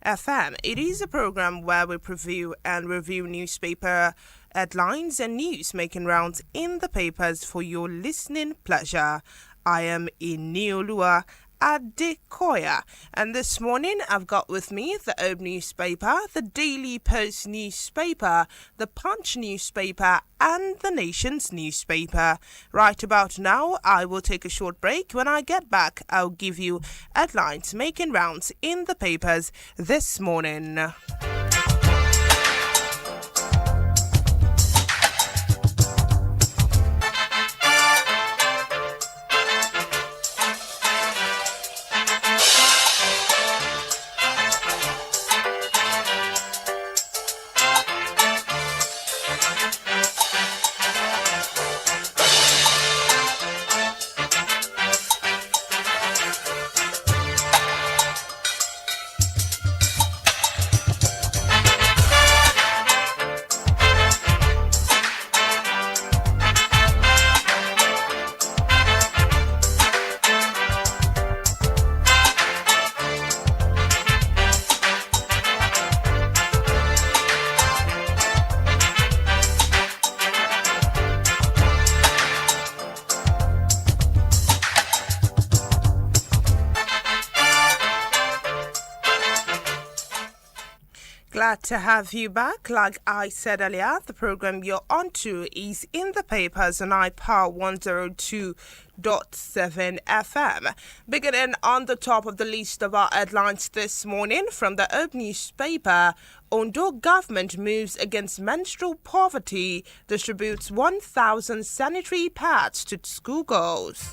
FM. It is a program where we preview and review newspaper headlines and news making rounds in the papers for your listening pleasure. I am Inioluwa Adekoya, and this morning I've got with me the Old newspaper, the Daily Post newspaper, the Punch newspaper, and the Nation's newspaper. Right about now, I will take a short break. When I get back, I'll give you headlines making rounds in the papers this morning. Glad to have you back. Like I said earlier, the program you're onto is in the papers on iPower 102.7 FM. Beginning on the top of the list of our headlines this morning from the Old newspaper, Ondo government moves against menstrual poverty, distributes 1,000 sanitary pads to schoolgirls.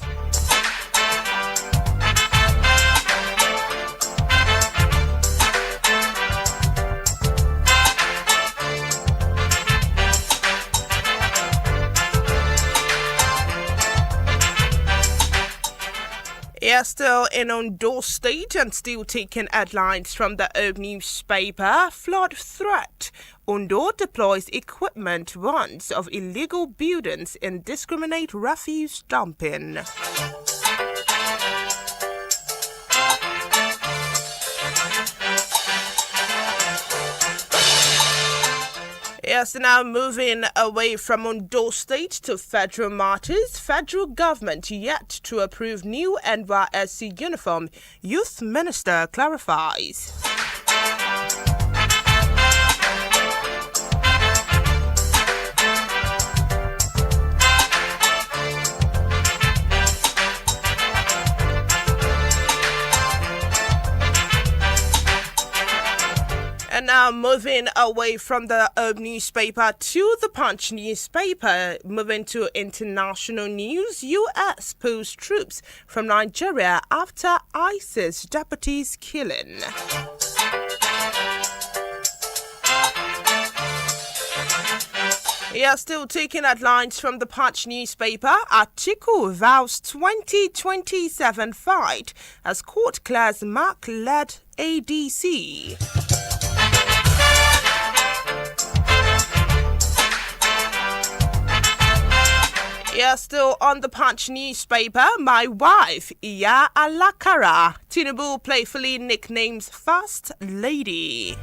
Yeah, still in Ondo State and still taking headlines from the Old newspaper. Flood threat. Ondo deploys equipment warns of illegal buildings indiscriminate refuse dumping. Yes, now moving away from Ondo State to federal matters. Federal government yet to approve new NYSC uniform. Youth Minister clarifies. And now moving away from the Old newspaper to the Punch newspaper, moving to international news. U.S. pulls troops from Nigeria after ISIS deputies killing. Yeah, still taking headlines from the Punch newspaper. Atiku vows 2027 fight as court clears Mark-led ADC. Yeah, still on the Punch newspaper, my wife, Iya Alakara. Tinubu playfully nicknames First Lady.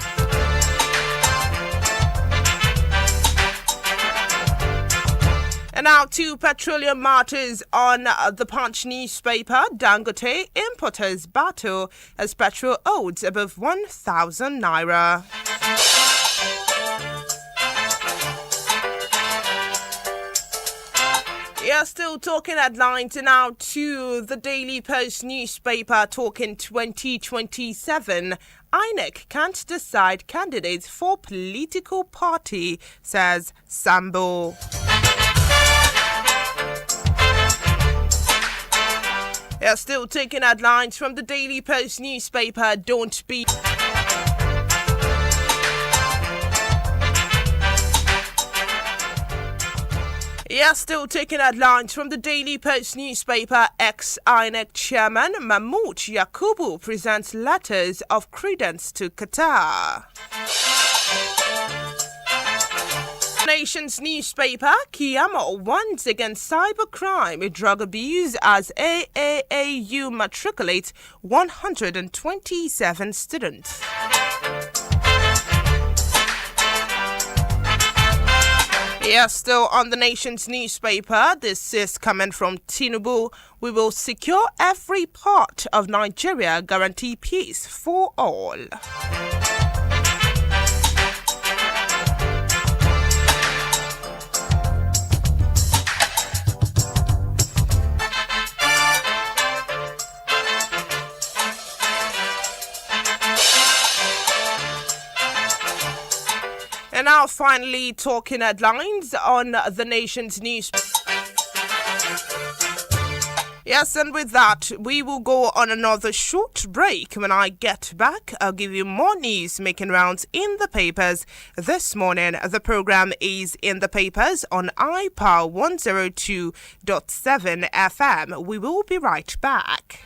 And now to petroleum matters on the Punch newspaper. Dangote importers battle as petrol odds above 1,000 naira. Yeah, still talking headlines now to the Daily Post newspaper talking 2027. INEC can't decide candidates for political party, says Sambo. Yeah, still taking headlines from the Daily Post newspaper. Don't be... Yeah, still taking headlines from the Daily Post newspaper. Ex-INEC chairman Mahmoud Yakubu presents letters of credence to Qatar. Nation's newspaper, Kiyamo warns against cybercrime, drug abuse as AAAU matriculates 127 students. Yeah, still on the nation's newspaper, this is coming from Tinubu. We will secure every part of Nigeria, guarantee peace for all. And now finally talking headlines on the nation's news. Yes, and with that, we will go on another short break. When I get back, I'll give you more news making rounds in the papers this morning. The program is in the papers on iPower 102.7 FM. We will be right back.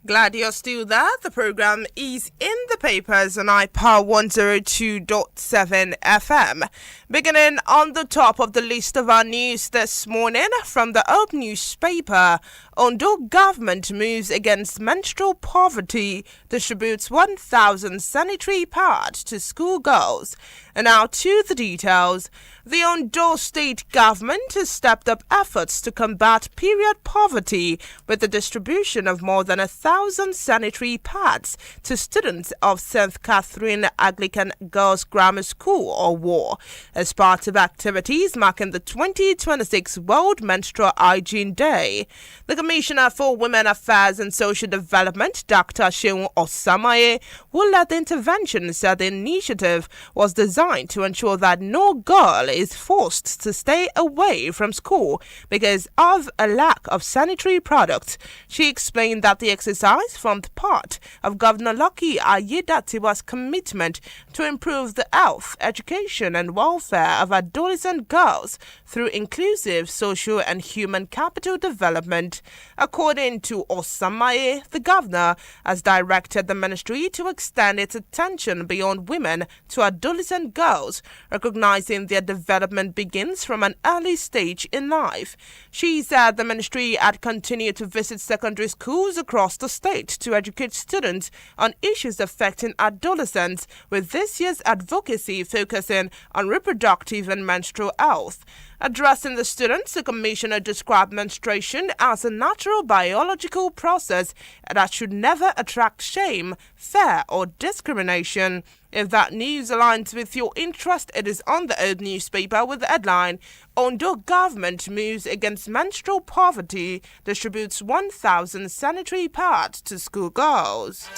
Glad you're still there. The program is in the papers on iPower 102.7 FM. Beginning on the top of the list of our news this morning from the Old newspaper, Ondo government moves against menstrual poverty, distributes 1,000 sanitary pads to schoolgirls. And now to the details. The Ondo state government has stepped up efforts to combat period poverty with the distribution of more than 1,000 sanitary pads to students of St. Catherine Anglican Girls Grammar School, or WAR, as part of activities marking the 2026 World Menstrual Hygiene Day. The Commissioner for Women Affairs and Social Development, Dr. Seun Osamaye, who led the intervention, said the initiative was designed to ensure that no girl is forced to stay away from school because of a lack of sanitary products. She explained that the exercise formed part of Governor Lucky Ayedatiwa's commitment to improve the health, education and welfare of adolescent girls through inclusive social and human capital development. According to Osamaye, the governor has directed the ministry to extend its attention beyond women to adolescent girls, recognizing their development begins from an early stage in life. She said the ministry had continued to visit secondary schools across the state to educate students on issues affecting adolescents, with this year's advocacy focusing on reproductive and menstrual health. Addressing the students, the commissioner described menstruation as a natural biological process that should never attract shame, fear, or discrimination. If that news aligns with your interest, it is on the Old newspaper with the headline, Ondo government moves against menstrual poverty, distributes 1,000 sanitary pads to schoolgirls.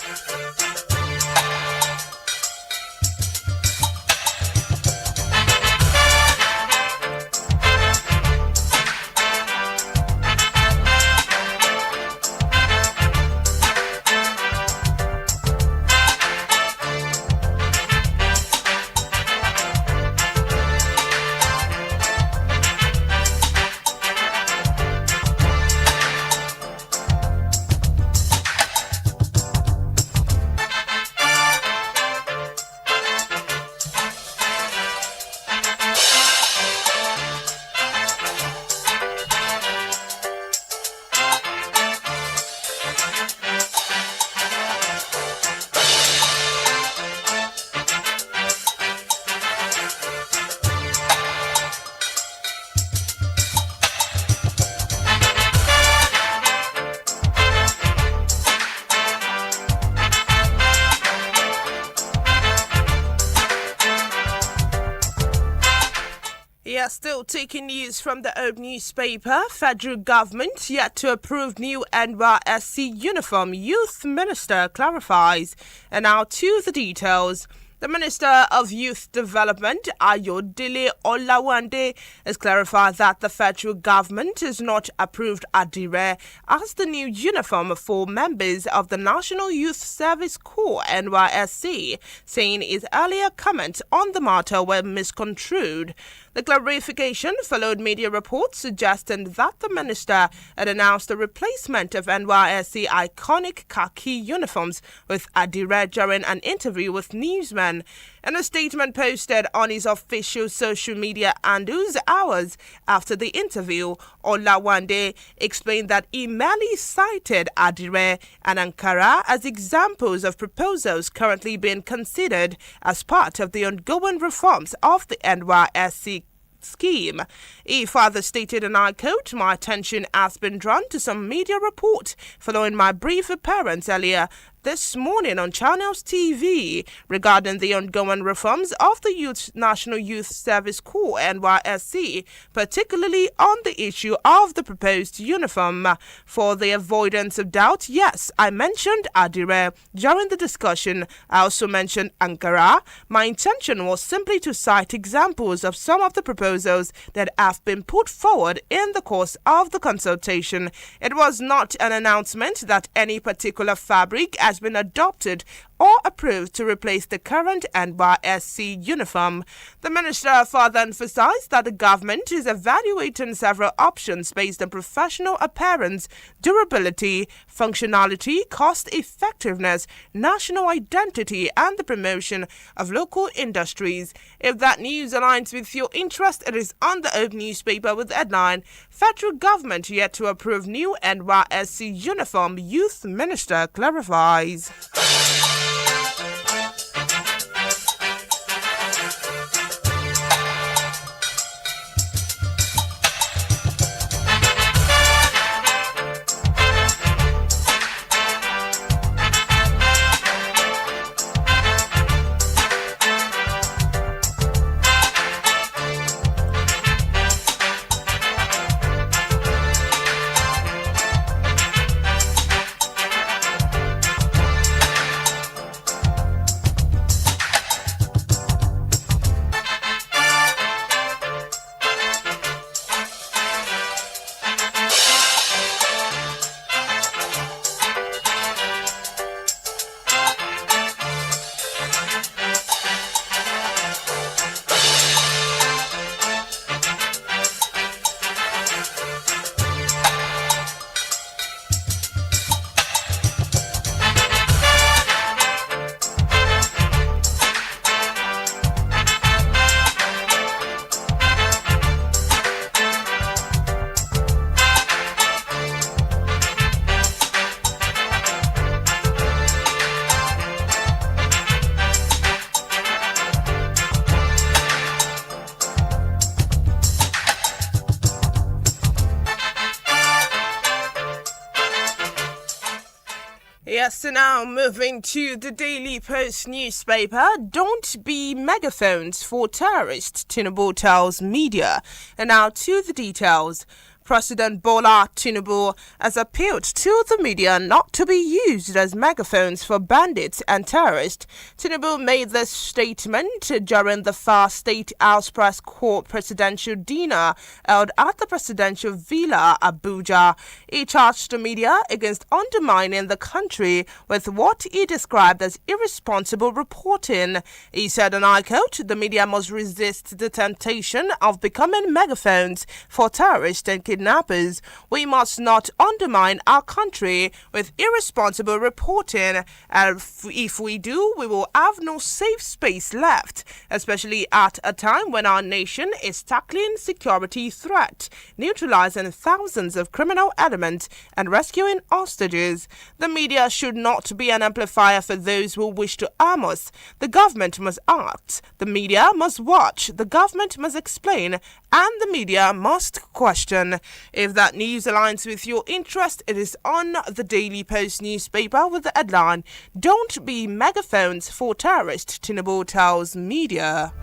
Still taking news from the Old newspaper. Federal government yet to approve new NYSC uniform. Youth Minister clarifies. And now to the details. The Minister of Youth Development, Inioluwa Adekoya, has clarified that the federal government has not approved Adire as the new uniform for members of the National Youth Service Corps (NYSC), saying his earlier comments on the matter were misconstrued. The clarification followed media reports suggesting that the minister had announced the replacement of NYSC iconic khaki uniforms with Adire during an interview with newsmen. In a statement posted on his official social media handles hours after the interview, Olawande explained that he merely cited Adire and Ankara as examples of proposals currently being considered as part of the ongoing reforms of the NYSC scheme. He further stated, and I quote, "My attention has been drawn to some media report following my brief appearance earlier this morning on Channels TV regarding the ongoing reforms of the National Youth Service Corps (NYSC), particularly on the issue of the proposed uniform. For the avoidance of doubt, yes, I mentioned Adire during the discussion. I also mentioned Ankara. My intention was simply to cite examples of some of the proposals that have been put forward in the course of the consultation. It was not an announcement that any particular fabric has been adopted or approved to replace the current NYSC uniform." The minister further emphasized that the government is evaluating several options based on professional appearance, durability, functionality, cost effectiveness, national identity, and the promotion of local industries. If that news aligns with your interest, it is on the Open newspaper with the headline, "Federal government yet to approve new NYSC uniform, Youth Minister clarifies." Yes, so now moving to the Daily Post newspaper. Don't be megaphones for terrorists, Tinubu tells media. And now to the details. President Bola Tinubu has appealed to the media not to be used as megaphones for bandits and terrorists. Tinubu made this statement during the Far State House Press Corps presidential dinner held at the presidential villa, Abuja. He charged the media against undermining the country with what he described as irresponsible reporting. He said, and I quote, "The media must resist the temptation of becoming megaphones for terrorists and kidnappers. We must not undermine our country with irresponsible reporting. And if we do, we will have no safe space left, especially at a time when our nation is tackling security threat, neutralizing thousands of criminal elements, and rescuing hostages. The media should not be an amplifier for those who wish to harm us. The government must act. The media must watch. The government must explain. And the media must question." If that news aligns with your interest, it is on the Daily Post newspaper with the headline, "Don't be megaphones for terrorists, Tinubu tells media."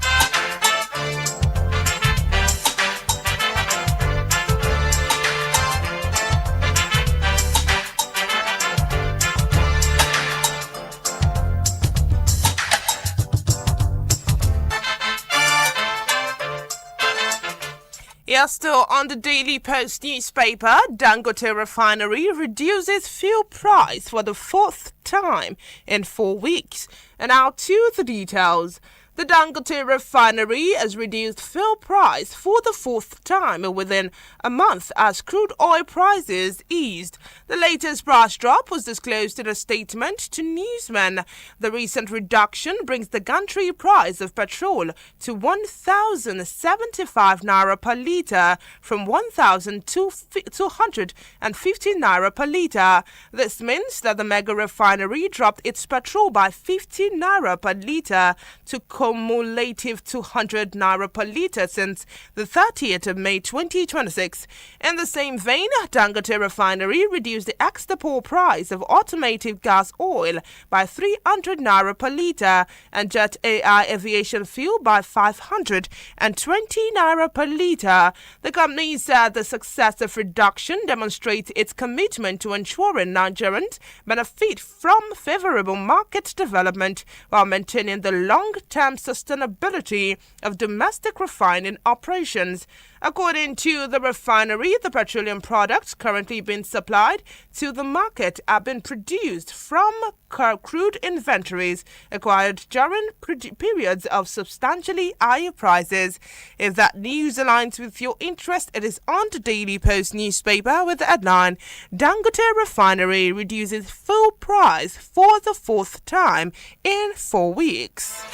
Yeah, still on the Daily Post newspaper, Dangote Refinery reduces fuel price for the fourth time in 4 weeks. And now to the details. The Dangote Refinery has reduced fuel price for the fourth time within a month as crude oil prices eased. The latest price drop was disclosed in a statement to newsmen. The recent reduction brings the gantry price of petrol to 1,075 naira per litre from 1,250 naira per litre. This means that the mega refinery dropped its petrol by 50 naira per litre to cumulative 200 naira per litre since the 30th of May 2026. In the same vein, Dangote Refinery reduced the ex-depot price of automotive gas oil by 300 naira per litre and jet aviation fuel by 520 naira per litre. The company said the successive reduction demonstrates its commitment to ensuring Nigerians benefit from favourable market development while maintaining the long-term sustainability of domestic refining operations. According to the refinery, the petroleum products currently being supplied to the market have been produced from crude inventories acquired during periods of substantially higher prices. If that news aligns with your interest, it is on the Daily Post newspaper with the headline, Dangote Refinery reduces fuel price for the fourth time in 4 weeks.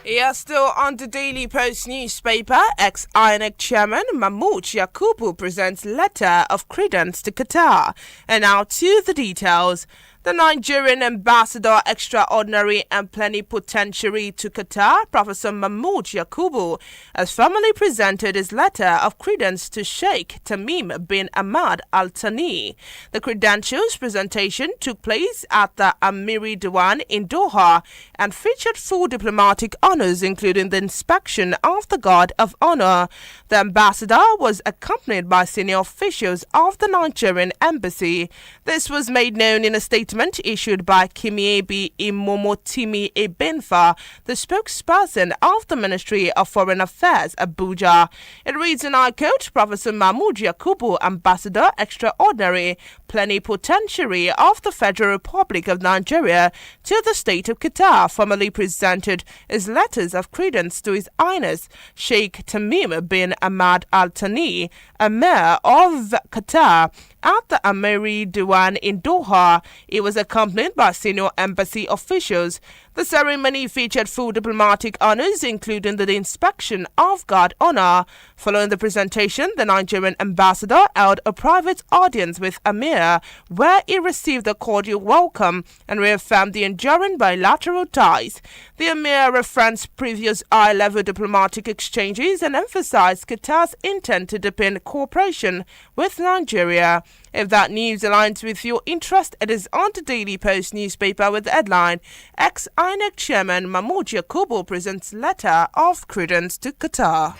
Yeah, still on the Daily Post newspaper, ex-INEC chairman Mahmoud Yakubu presents letter of credence to Qatar. And now to the details. The Nigerian ambassador extraordinary and plenipotentiary to Qatar, Professor Mahmoud Yakubu, has formally presented his letter of credence to Sheikh Tamim bin Ahmad Al Thani. The credentials presentation took place at the Amiri Diwan in Doha and featured full diplomatic honors, including the inspection of the Guard of Honor. The ambassador was accompanied by senior officials of the Nigerian embassy. This was made known in a statement issued by Kimiebi Imomotimi Ebenfa, the spokesperson of the Ministry of Foreign Affairs, Abuja. It reads, and I quote, Professor Mahmoud Yakubu, Ambassador Extraordinary Plenipotentiary of the Federal Republic of Nigeria to the State of Qatar, formally presented his letters of credence to His Highness Sheikh Tamim bin Ahmad Al Thani, Emir of Qatar, at the Amiri Diwan in Doha. He was accompanied by senior embassy officials. The ceremony featured full diplomatic honors, including the inspection of Guard Honor. Following the presentation, the Nigerian ambassador held a private audience with Amir, where he received a cordial welcome and reaffirmed the enduring bilateral ties. The Amir referenced previous high-level diplomatic exchanges and emphasized Qatar's intent to deepen cooperation with Nigeria. If that news aligns with your interest, it is on the Daily Post newspaper with the headline, ex-INEC chairman Mahmoud Yakubu presents letter of credence to Qatar.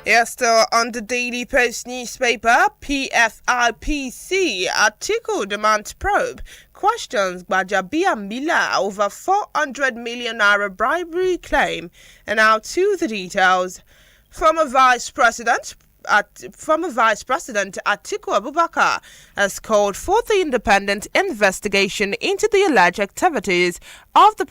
Yes, still on the Daily Post newspaper, PFIPC article demands probe, questions Gbajabiamila over 400 million naira bribery claim. And now to the details. Former Vice President Atiku Abubakar has called for the independent investigation into the alleged activities of the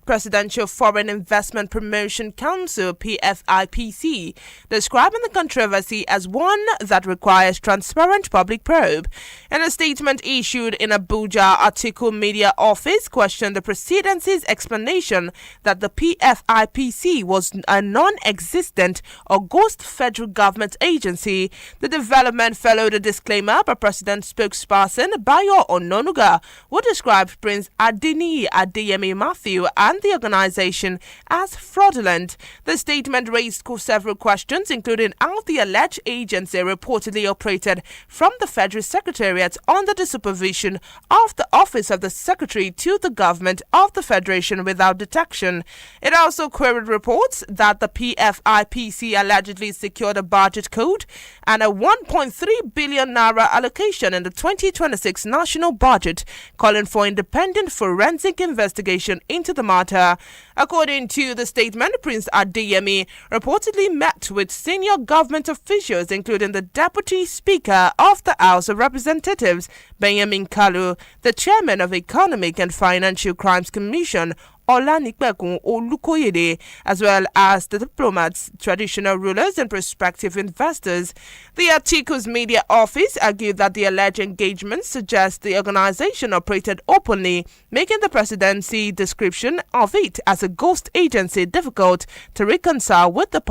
Presidential Foreign Investment Promotion Council (PFIPC), describing the controversy as one that requires transparent public probe. In a statement issued in Abuja, Atiku Media Office questioned the presidency's explanation that the PFIPC was a non-existent or ghost federal government agency. The development followed a disclaimer by President spokesperson Bayo Ononuga, who described Prince Adeyemi Matthew and the organization as fraudulent. The statement raised several questions, including how the alleged agency reportedly operated from the Federal Secretariat under the supervision of the Office of the Secretary to the Government of the Federation without detection. It also queried reports that the PFIPC allegedly secured a budget code and a 1.3 billion naira allocation in the 2026 national budget, calling for independent forensic investigation into the matter. According to the statement, Prince Adeyemi reportedly met with senior government officials, including the Deputy Speaker of the House of Representatives, Benjamin Kalu, the Chairman of Economic and Financial Crimes Commission, Olanipekun Olukoyede, as well as the diplomats, traditional rulers, and prospective investors. The Atiku's media office argued that the alleged engagement suggests the organization operated openly, making the presidency description of it as a ghost agency difficult to reconcile with the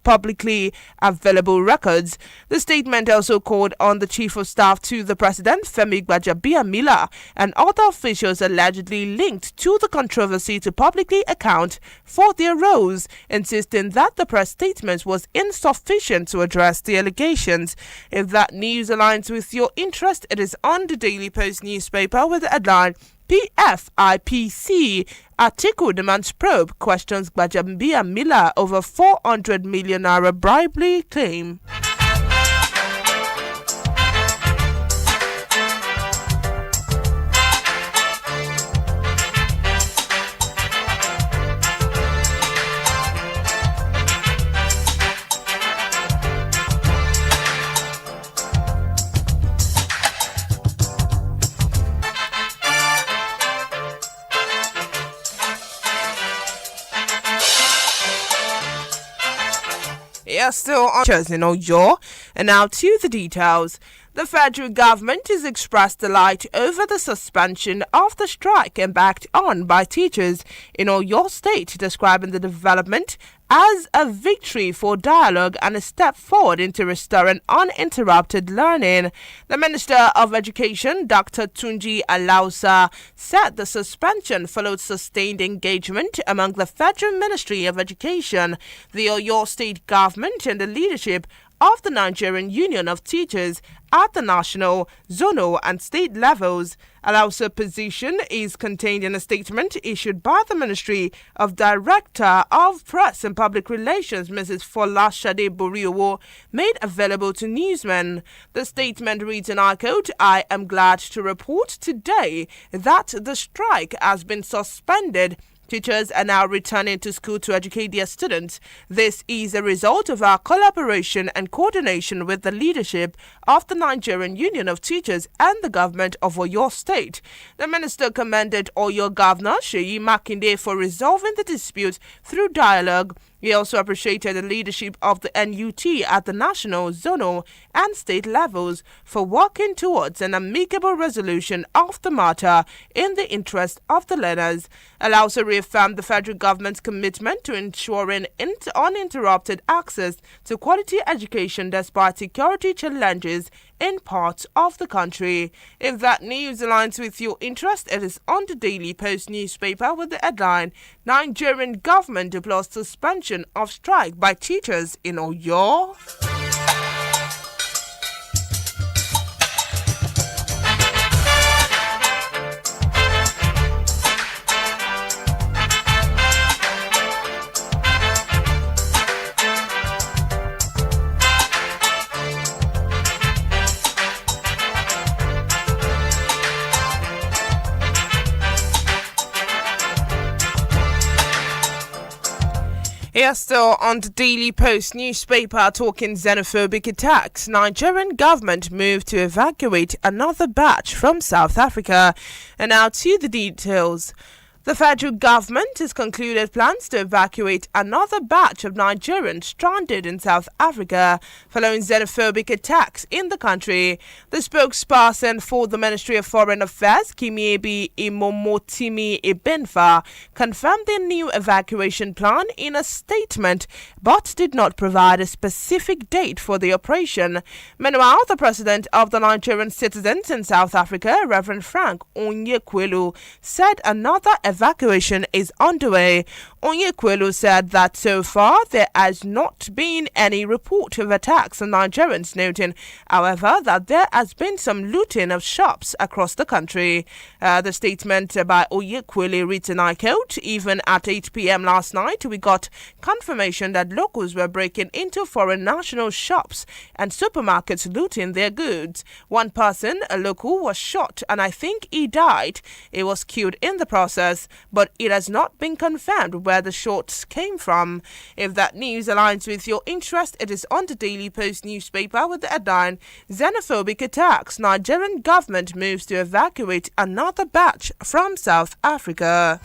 publicly available records. The statement also called on the Chief of Staff to the President, Femi Gbajabiamila, and other officials allegedly linked to the controversy to publicly account for their roles, insisting that the press statement was insufficient to address the allegations. If that news aligns with your interest, it is on the Daily Post newspaper with the headline, PFIPC Atiku demands probe, questions Gbajabiamila over 400 million naira bribery claim. Still on in Oyo, and now to the details. The federal government has expressed delight over the suspension of the strike embarked on by teachers in Oyo State, describing the development as a victory for dialogue and a step forward into restoring uninterrupted learning. The Minister of Education, Dr. Tunji Alausa, said the suspension followed sustained engagement among the Federal Ministry of Education, the Oyo State Government, and the leadership of the Nigerian Union of Teachers at the national, zonal, and state levels. Alausa's position is contained in a statement issued by the Ministry of Director of Press and Public Relations, Mrs. Folashade Boriowo, made available to newsmen. The statement reads, and I quote, "I am glad to report today that the strike has been suspended. Teachers are now returning to school to educate their students. This is a result of our collaboration and coordination with the leadership of the Nigerian Union of Teachers and the government of Oyo State." The minister commended Oyo Governor Seyi Makinde for resolving the dispute through dialogue. He also appreciated the leadership of the NUT at the national, zonal, and state levels for working towards an amicable resolution of the matter in the interest of the learners. Alausa reaffirmed the federal government's commitment to ensuring uninterrupted access to quality education despite security challenges in parts of the country. If that news aligns with your interest, it is on the Daily Post newspaper with the headline, Nigerian government deplores suspension of strike by teachers in Oyo. Here still on the Daily Post newspaper talking xenophobic attacks. Nigerian government moved to evacuate another batch from South Africa. And now to the details. The federal government has concluded plans to evacuate another batch of Nigerians stranded in South Africa following xenophobic attacks in the country. The spokesperson for the Ministry of Foreign Affairs, Kimiebi Imomotimi Ibenfa, confirmed the new evacuation plan in a statement but did not provide a specific date for the operation. Meanwhile, the president of the Nigerian citizens in South Africa, Reverend Frank Onyekwelu, said another evacuation is underway. Onyekwelu said that so far there has not been any report of attacks on Nigerians, noting, however, that there has been some looting of shops across the country. The statement by Onyekwelu reads, and I quote, "Even at 8 p.m. last night, we got confirmation that locals were breaking into foreign national shops and supermarkets looting their goods. One person, a local, was shot and I think he died. He was killed in the process, but it has not been confirmed where the shots came from." If that news aligns with your interest, it is on the Daily Post newspaper with the headline, "Xenophobic attacks, Nigerian government moves to evacuate another batch from South Africa."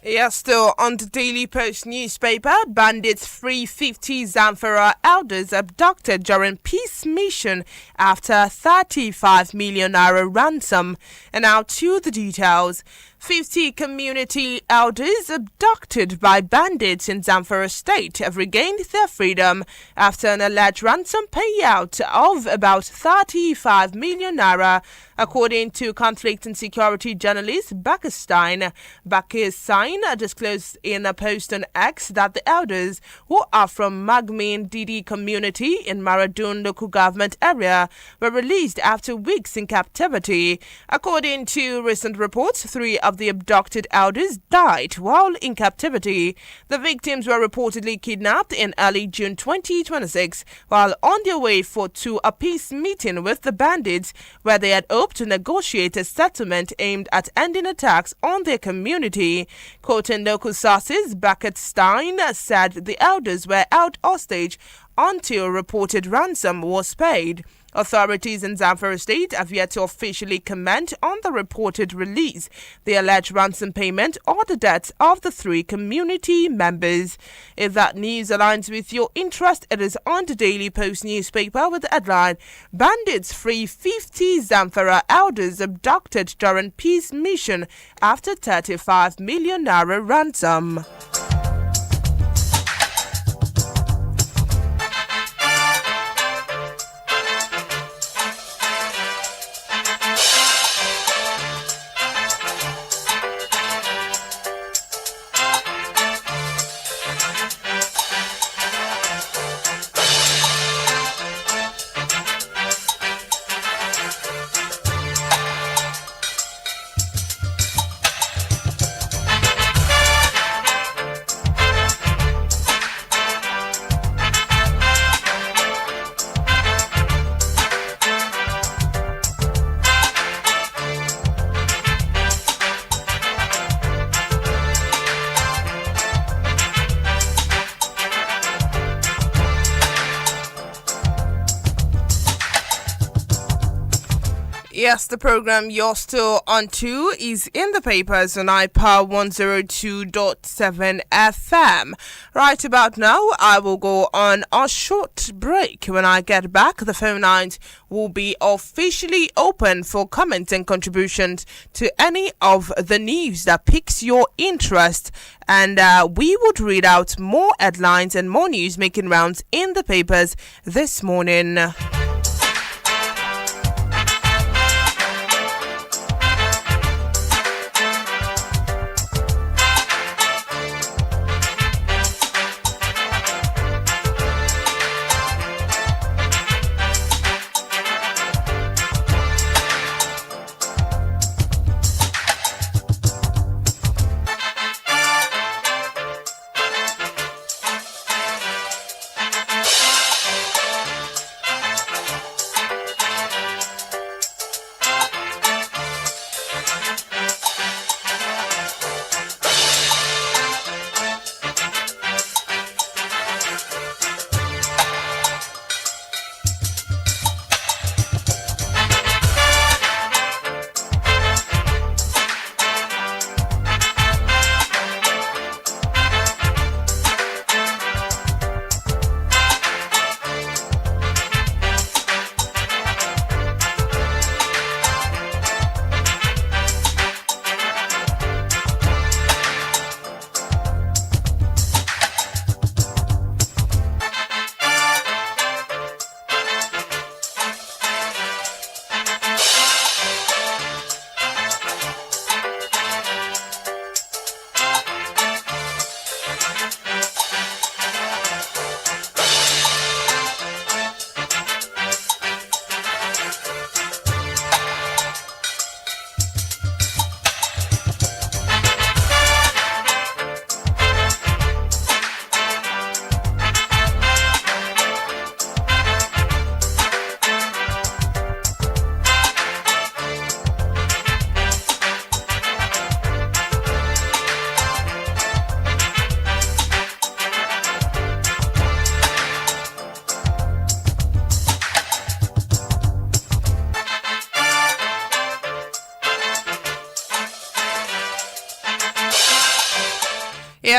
Yes, still on the Daily Post newspaper, bandits free 50 Zamfara elders abducted during peace mission after 35 million naira ransom. And now to the details. 50 community elders abducted by bandits in Zamfara state have regained their freedom after an alleged ransom payout of about 35 million naira, according to conflict and security journalist Bakestein. Bakestein disclosed in a post on X that the elders, who are from Magmin Didi community in Maradun local government area, were released after weeks in captivity. According to recent reports, 3 of the abducted elders died while in captivity. The victims were reportedly kidnapped in early June 2026 while on their way to a peace meeting with the bandits, where they had hoped to negotiate a settlement aimed at ending attacks on their community. Quoting local sources, Bakestein said the elders were held hostage until reported ransom was paid. Authorities in Zamfara State have yet to officially comment on the reported release, the alleged ransom payment, or the deaths of the 3 community members. If that news aligns with your interest, it is on the Daily Post newspaper with the headline, "Bandits free 50 Zamfara elders abducted during peace mission after 35 million naira ransom." Yes, the program you're still onto is in the papers on iPower 102.7 FM. Right about now, I will go on a short break. When I get back, the phone lines will be officially open for comments and contributions to any of the news that piques your interest. And we would read out more headlines and more news making rounds in the papers this morning.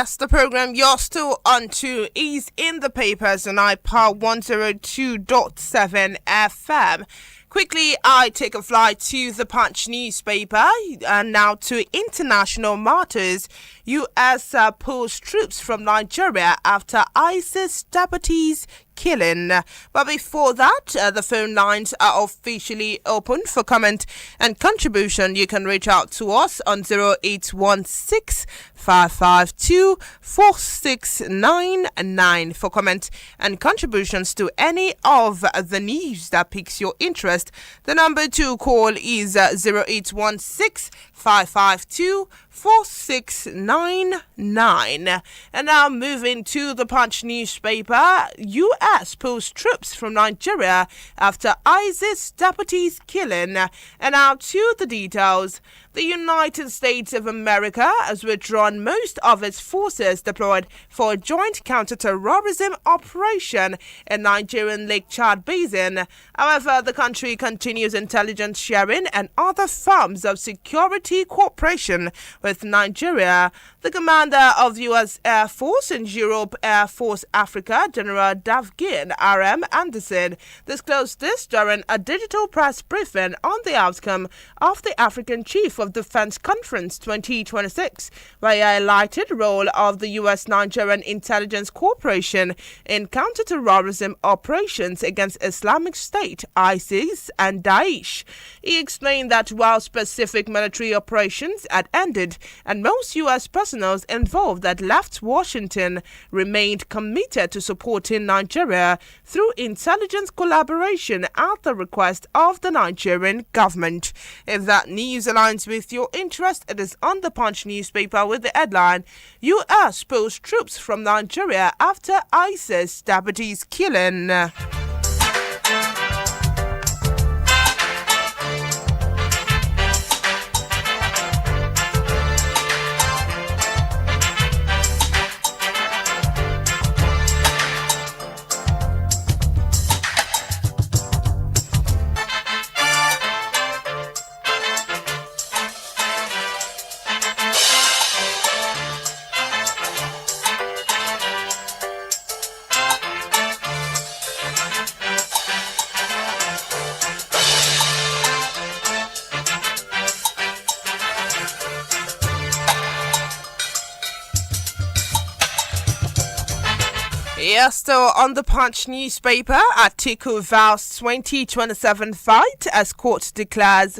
Yes, the program you're still onto is in the papers on iPower 102.7 FM. Quickly, I take a flight to the Punch newspaper and now to international matters. U.S. pulls troops from Nigeria after ISIS deputies killing. But before that, the phone lines are officially open for comment and contribution. You can reach out to us on 0816 552 4699 for comment and contributions to any of the news that piques your interest. The number to call is 0816 552 4699. And now moving to the Punch newspaper, U.S. pulls troops from Nigeria after ISIS deputies killing. And now to the details. The United States of America has withdrawn most of its forces deployed for a joint counter-terrorism operation in Nigerian Lake Chad Basin. However, the country continues intelligence sharing and other forms of security cooperation with Nigeria. The commander of the U.S. Air Force in Europe Air Force Africa, General Davgin R.M. Anderson, disclosed this during a digital press briefing on the outcome of the African Chief of Defense Conference 2026, where he highlighted the role of the U.S.-Nigerian Intelligence Cooperation in counter-terrorism operations against Islamic State, ISIS, and Daesh. He explained that while specific military operations had ended and most U.S. personnel involved that left Washington remained committed to supporting Nigeria through intelligence collaboration at the request of the Nigerian government. If that news aligns with your interest, it is on the Punch newspaper with the headline, U.S. pulls troops from Nigeria after ISIS deputies killing. Yes, still on the Punch newspaper, Atiku vows 2027 fight as court declares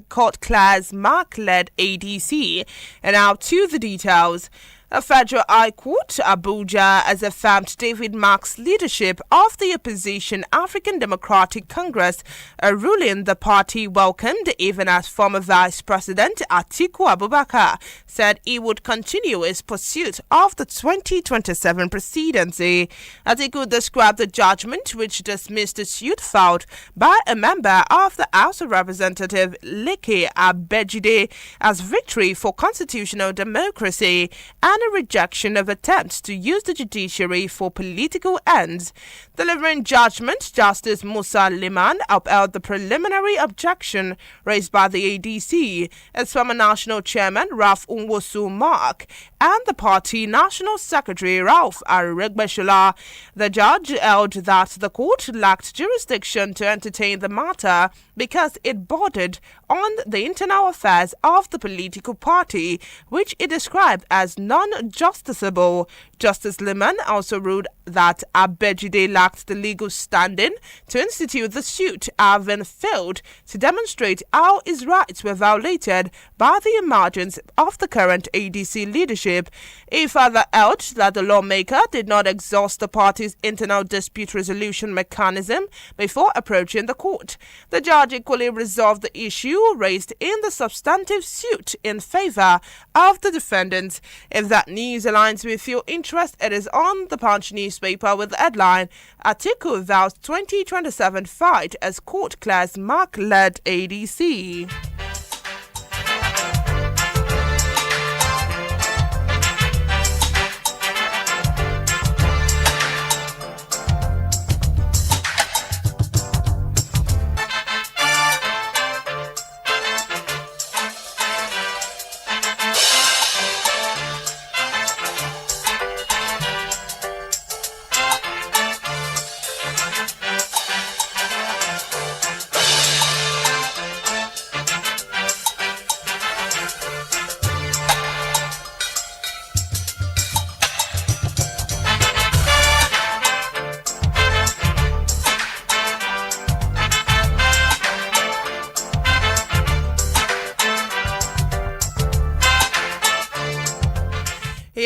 Mark-led ADC. And now to the details. A federal high court, Abuja, has affirmed David Mark's leadership of the opposition African Democratic Congress, a ruling the party welcomed, even as former Vice President Atiku Abubakar said he would continue his pursuit of the 2027 presidency. Atiku described the judgment, which dismissed the suit filed by a member of the House of Representatives, Leke Abejide, as victory for constitutional democracy and a rejection of attempts to use the judiciary for political ends. Delivering judgment, Justice Musa Liman upheld the preliminary objection raised by the ADC, its former national chairman Ralph Unwosu Mark, and the party national secretary Ralph Aregbeshola. The judge held that the court lacked jurisdiction to entertain the matter because it bordered on the internal affairs of the political party, which it described as non-justiciable. Justice Liman also ruled that Abejide lacked the legal standing to institute the suit, having failed to demonstrate how his rights were violated by the emergence of the current ADC leadership. He further held that the lawmaker did not exhaust the party's internal dispute resolution mechanism before approaching the court. The judge equally resolved the issue raised in the substantive suit in favor of the defendants. If that news aligns with your interest, it is on the Punch newspaper with the headline, Atiku vows 2027 fight as court declares Mark-led ADC.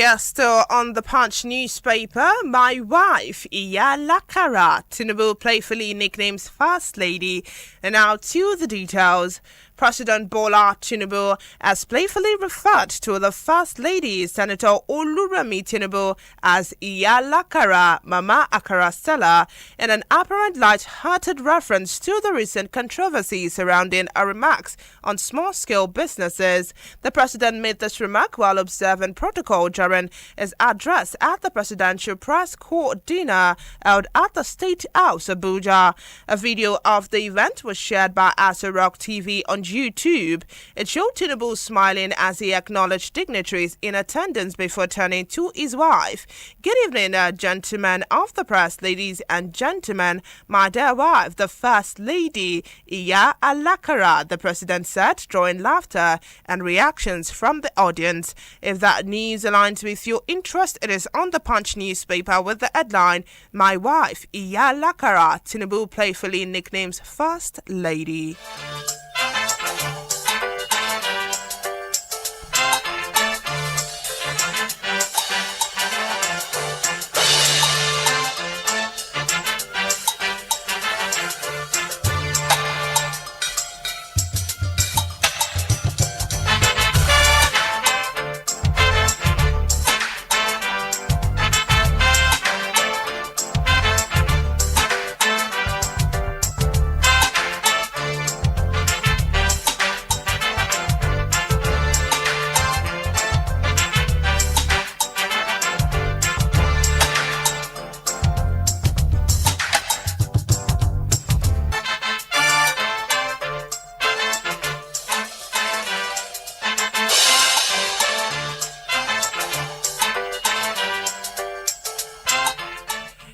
Yeah, still on the Punch newspaper, my wife, Inioluwa Tinubu playfully nicknames First Lady. And now to the details. President Bola Tinubu has playfully referred to the First Lady, Senator Oluremi Tinubu, as Inioluwa, Mama Akara Stella, in an apparent light-hearted reference to the recent controversy surrounding her remarks on small-scale businesses. The president made this remark while observing protocol during his address at the Presidential Press Corps dinner held at the State House, Abuja. A video of the event was shared by Aso Rock TV on YouTube. It showed Tinubu smiling as he acknowledged dignitaries in attendance before turning to his wife. Good evening, gentlemen of the press, ladies and gentlemen. My dear wife, the First Lady, Inioluwa, the president said, drawing laughter and reactions from the audience. If that news aligns with your interest, it is on the Punch newspaper with the headline, My wife, Inioluwa, Tinubu playfully nicknames First Lady.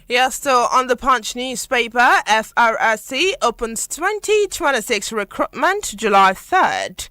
Yeah, still on the Punch newspaper, FRSC opens 2026 recruitment July 3rd.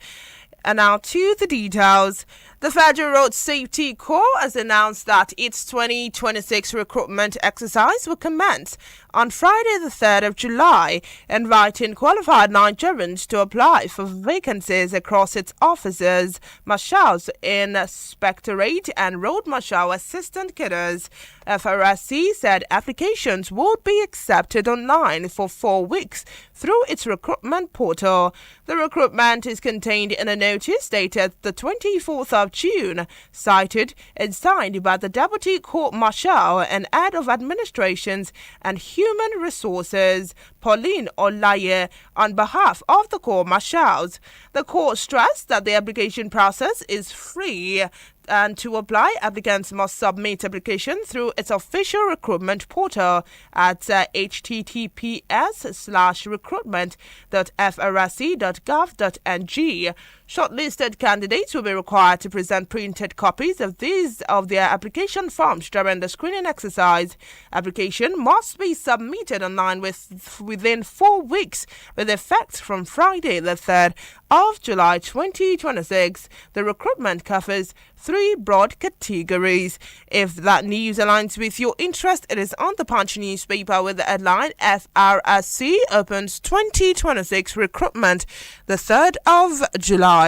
And now to the details. The Federal Road Safety Corps has announced that its 2026 recruitment exercise will commence on Friday the 3rd of July, inviting qualified Nigerians to apply for vacancies across its offices, marshals, inspectorate and road marshal assistant cadres. FRSC said applications would be accepted online for 4 weeks through its recruitment portal. The recruitment is contained in a notice dated the 24th of June, cited and signed by the Deputy Court Marshal and Head of Administrations and Human Resources, Pauline Olaye, on behalf of the Court Marshals. The court stressed that the application process is free, and to apply, applicants must submit application through its official recruitment portal at https:/recruitment.frsc.gov.ng. Shortlisted candidates will be required to present printed copies of their application forms during the screening exercise. Application must be submitted online within 4 weeks, with effect from Friday the 3rd of July 2026. The recruitment covers 3 broad categories. If that news aligns with your interest, it is on the Punch newspaper with the headline, FRSC opens 2026 recruitment the 3rd of July.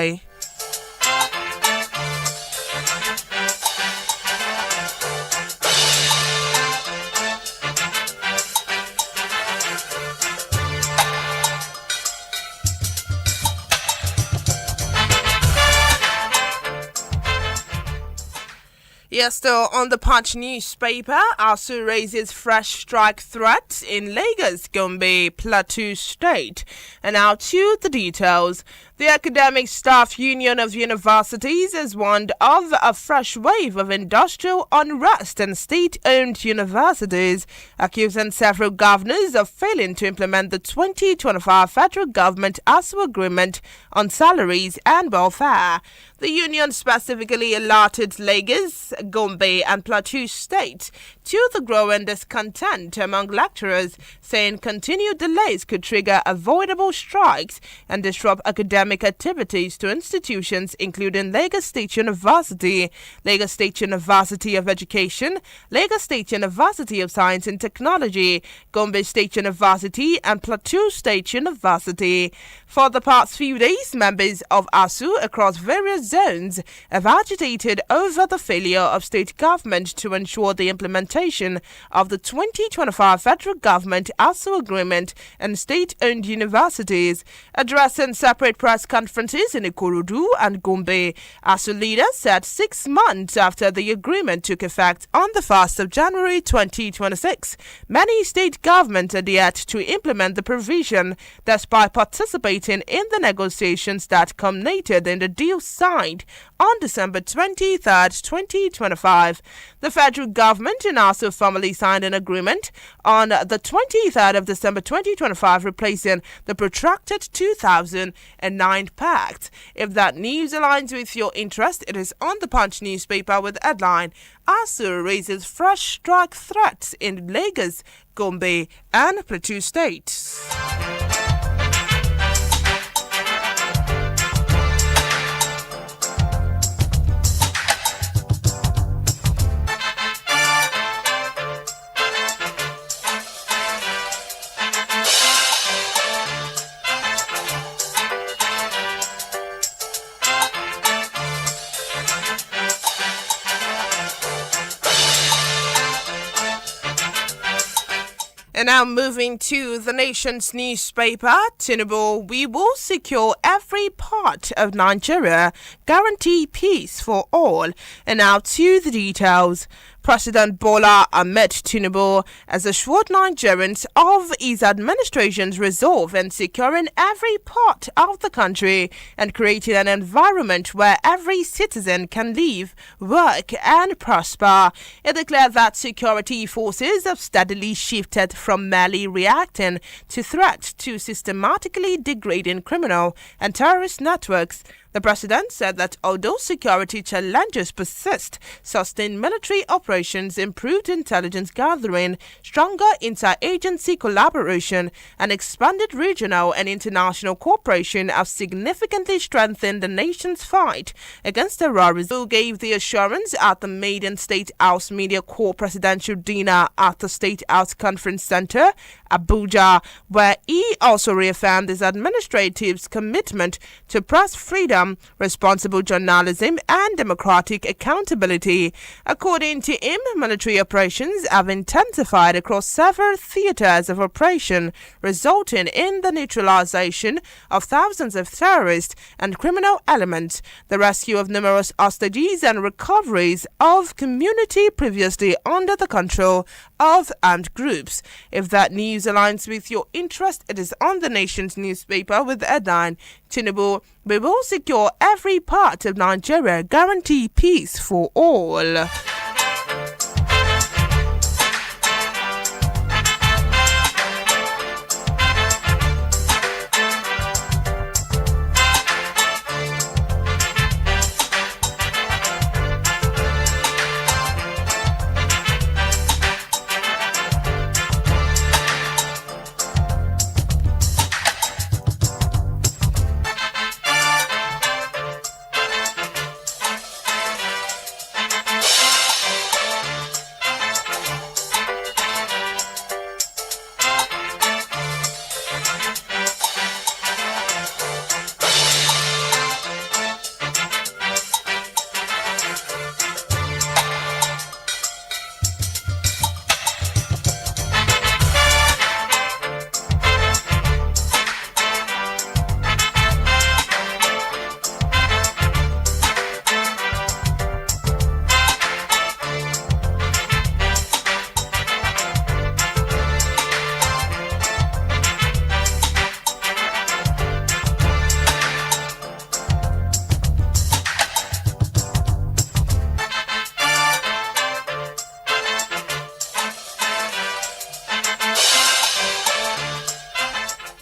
Yes, still on the Punch newspaper, ASU raises fresh strike threat in Lagos, Gombe, Plateau State. And now to the details. The Academic Staff Union of Universities has warned of a fresh wave of industrial unrest in state-owned universities, accusing several governors of failing to implement the 2025 federal government ASU agreement on salaries and welfare. The union specifically alerted Lagos, Gombe and Plateau State to the growing discontent among lecturers, saying continued delays could trigger avoidable strikes and disrupt academic activities to institutions including Lagos State University, Lagos State University of Education, Lagos State University of Science and Technology, Gombe State University, and Plateau State University. For the past few days, members of ASU across various zones have agitated over the failure of state government to ensure the implementation of the 2025 federal government ASU agreement and state-owned universities. Addressing separate press conferences in Ikorodu and Gombe, ASU leaders said 6 months after the agreement took effect on the 1st of January 2026, many state governments had yet to implement the provision despite participating in the negotiations that culminated in the deal signed on December 23rd, 2025. The federal government and ASU formally signed an agreement on the 23rd of December 2025, replacing the protracted 2009 pact. If that news aligns with your interest, it is on the Punch newspaper with the headline, ASU raises fresh strike threats in Lagos, Gombe and Plateau states. And now moving to the nation's newspaper, Tinubu, we will secure every part of Nigeria, guarantee peace for all. And now to the details. President Bola Ahmed Tinubu has assured Nigerians of his administration's resolve in securing every part of the country and creating an environment where every citizen can live, work and prosper. He declared that security forces have steadily shifted from merely reacting to threats to systematically degrading criminal and terrorist networks. The president said that although security challenges persist, sustained military operations, improved intelligence gathering, stronger interagency collaboration, and expanded regional and international cooperation have significantly strengthened the nation's fight against terrorism. Who gave the assurance at the maiden State House Media Corps presidential dinner at the State House Conference Center, Abuja, where he also reaffirmed his administrative's commitment to press freedom, responsible journalism and democratic accountability. According to him, military operations have intensified across several theaters of operation, resulting in the neutralization of thousands of terrorists and criminal elements, the rescue of numerous hostages and recoveries of community previously under the control of armed groups. If that news aligns with your interest, it is on the nation's newspaper with the headline, Tinubu, we will secure every part of Nigeria, guarantee peace for all.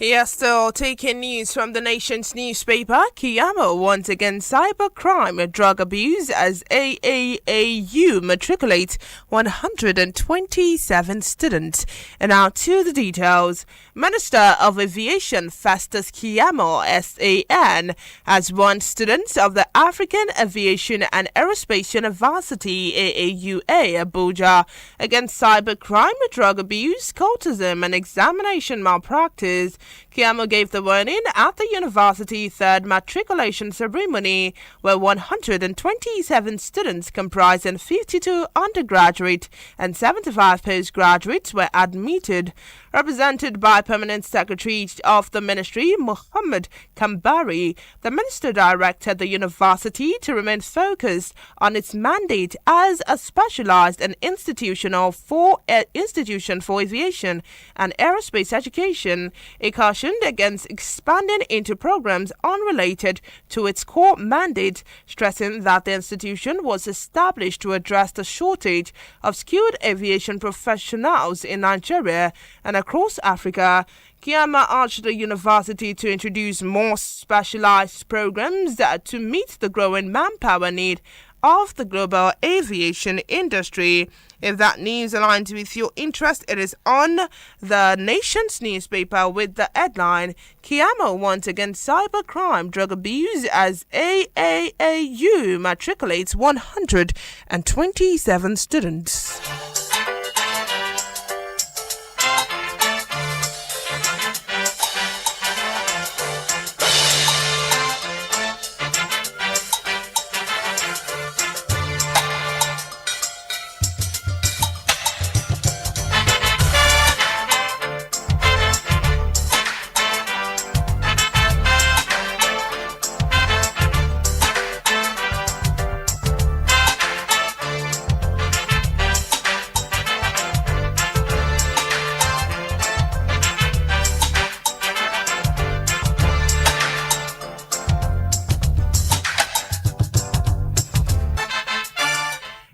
Yes, still taking news from the nation's newspaper. Kiyamo once again cybercrime, drug abuse as AAAU matriculates 127 students. And now to the details. Minister of Aviation Festus Kiyamo SAN has warned students of the African Aviation and Aerospace University AAUA Abuja against cybercrime, drug abuse, cultism and examination malpractice. Kiyamo gave the warning at the university third matriculation ceremony, where 127 students comprising 52 undergraduate and 75 postgraduates were admitted. Represented by Permanent Secretary of the Ministry, Muhammad Kambari, the minister directed the university to remain focused on its mandate as a specialized and institution for aviation and aerospace education. It cautioned against expanding into programs unrelated to its core mandate, stressing that the institution was established to address the shortage of skilled aviation professionals in Nigeria and across Africa. Kiyama urged the university to introduce more specialized programs to meet the growing manpower need of the global aviation industry. If that news aligns with your interest, it is on the nation's newspaper with the headline, Kiyamo once again cybercrime, drug abuse as AAAU matriculates 127 students.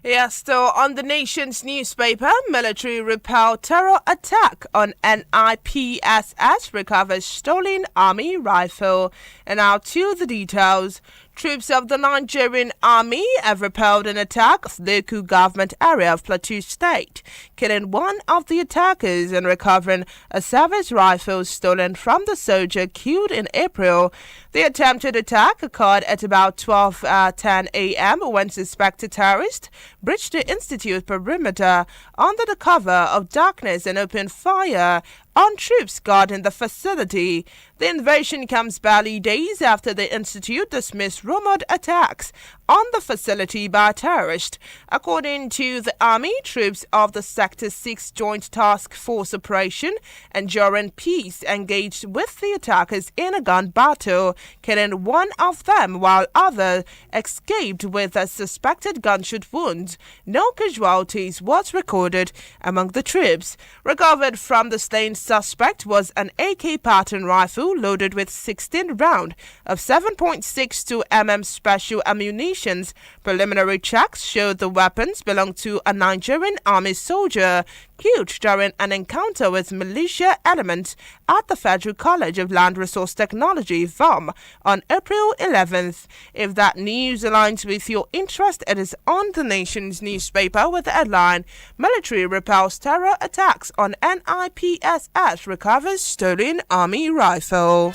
Yes, still on the nation's newspaper, military repel terror attack on NIPSS, recovers stolen army rifle. And now to the details. Troops of the Nigerian Army have repelled an attack of the local government area of Plateau State, killing one of the attackers and recovering a service rifle stolen from the soldier killed in April. The attempted attack occurred at about 12:10 a.m. when suspected terrorists breached the institute perimeter under the cover of darkness and opened fire on troops guarding the facility. The invasion comes barely days after the institute dismissed rumored attacks on the facility by terrorists. According to the Army, troops of the Sector 6 Joint Task Force Operation Enduring Peace engaged with the attackers in a gun battle, killing one of them while others escaped with a suspected gunshot wound. No casualties was recorded among the troops. Recovered from the slain suspect was an AK pattern rifle loaded with 16 rounds of 7.62 mm special ammunition. Preliminary checks showed the weapons belonged to a Nigerian army soldier killed during an encounter with militia elements at the Federal College of Land Resource Technology, VAM, on April 11th. If that news aligns with your interest, it is on the nation's newspaper with the headline, Military repels terror attacks on NIPSS, recovers stolen army rifle.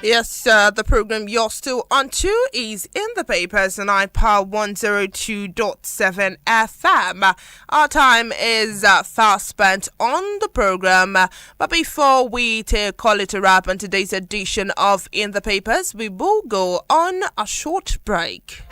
Yes, the program you're still onto is in the papers on iPower 102.7 FM. Our time is fast spent on the program, but before we call it a wrap on today's edition of In the Papers, we will go on a short break.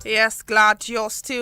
Yes, glad you're still